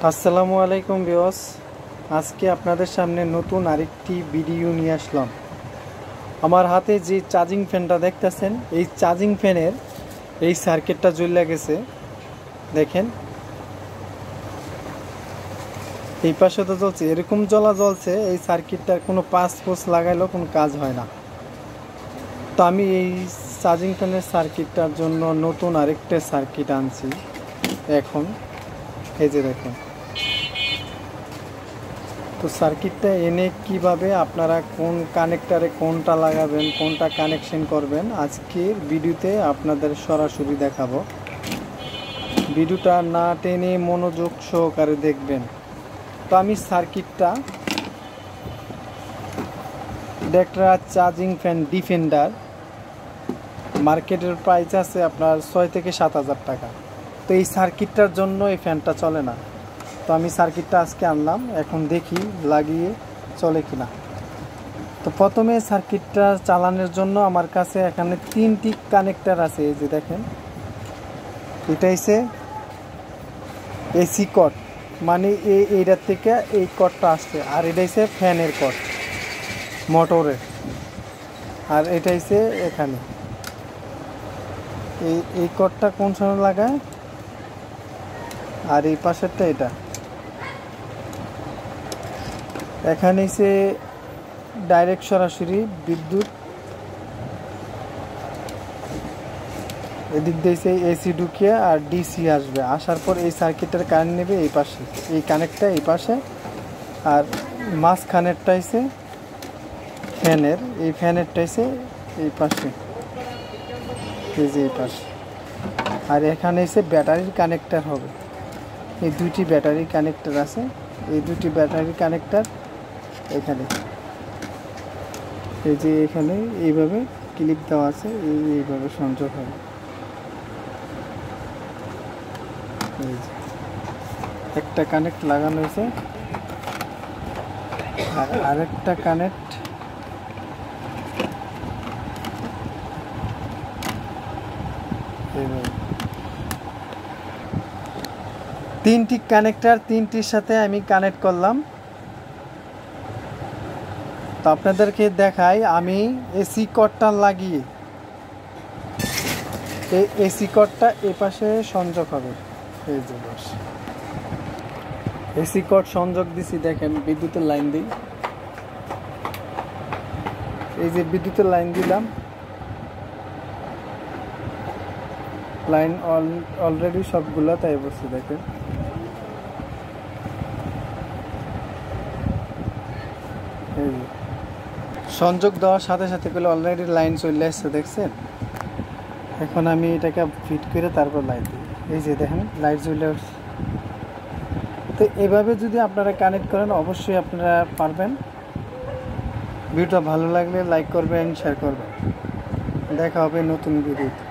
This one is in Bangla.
আসসালামু আলাইকুম ভিউয়ার্স। আজকে আপনাদের সামনে নতুন আরেকটি ভিডিও নিয়ে আসলাম। আমার হাতে যে চার্জিং ফ্যানটা দেখতেছেন, এই চার্জিং ফ্যানের এই সার্কিটটা জ্বলে গেছে। দেখেন, এই পাশে তো জ্বলছে, এরকম জ্বলছে। এই সার্কিটটার কোনো পাঁচ লাগাইলেও কোনো কাজ হয় না। তো আমি এই চার্জিং ফ্যানের সার্কিটটার জন্য নতুন আরেকটা সার্কিট আনছি। এখন এই যে দেখুন, তো সার্কিটটা এনে কিভাবে আপনারা কোন কানেক্টারে কোনটা লাগাবেন, কোনটা কানেকশন করবেন, আজকের ভিডিওতে আপনাদের সরাসরি দেখাবো। ভিডিওটা না টেনে মনোযোগ সহকারে দেখবেন। তো আমি সার্কিটটা ডেকরা চার্জিং ফ্যান ডিফেন্ডার, মার্কেটের প্রাইস আছে আপনার 6 থেকে 7,000 টাকা। তো এই সার্কিটটার জন্য এই ফ্যানটা চলে না। তো আমি সার্কিটটা আজকে আনলাম, এখন দেখি লাগিয়ে চলে কিনা। তো প্রথমে সার্কিটটা চালানোর জন্য আমার কাছে এখানে 3টি কানেক্টার আছে। এই যে দেখেন, এটা হচ্ছে এসি কট, মানে এইটার থেকে এই কটটা আসছে। আর এটা হচ্ছে ফ্যানের কট মোটরের। আর এটা হচ্ছে এখানে এই কটটা কোন সময় লাগায়, আর এই পাশেরটা এটা। এখানে হচ্ছে ডাইরেক্ট সরাসরি বিদ্যুৎ, এদিক দিয়েছে এসি ঢুকিয়ে আর ডিসি আসবে। আসার পর এই সার্কিটের কারেন্ট নেবে এই পাশে, এই কানেক্টটা এই পাশে। আর মাঝখানেরটা হচ্ছে ফ্যানের, এই ফ্যানেরটা হচ্ছে এই পাশে, এই যে এই পাশে। আর এখানে এসে ব্যাটারির কানেক্টার হবে। এই দুইটি ব্যাটারি কানেক্টার আছে, এই দুটি ব্যাটারি কানেক্টার এখানে, এই যে এখানে এইভাবে ক্লিপ দেওয়া আছে, এইভাবে সংযোগ হবে। এই যে একটা কানেক্ট লাগানো হয়েছে, আর আরেকটা কানেক্ট এইভাবে। 3টি কানেক্টার, 3টির সাথে আমি কানেক্ট করলাম। তো আপনাদেরকে দেখাই, আমি এসি কটটা লাগিয়ে, এই এসি কটটা এ পাশে সংযোগ হবে। এই যে বস এসি কট সংযোগ দিছি, দেখেন বিদ্যুতের লাইন দিই। এই যে বিদ্যুতের লাইন দিলাম, লাইন অলরেডি সবগুলা তাই বসছে। দেখেন, এই যে সংযোগ দেওয়ার সাথে সাথে করলে অলরেডি লাইন চলে আসছে, দেখছেন। এখন আমি এটাকে ফিট করে তারপর লাইট দিই। এই যে দেখেন লাইট চলে আসছে। তো এভাবে যদি আপনারা কানেক্ট করেন অবশ্যই আপনারা পারবেন। ভিডিওটা ভালো লাগলে লাইক করবেন, শেয়ার করবেন। দেখা হবে নতুন ভিডিওতে।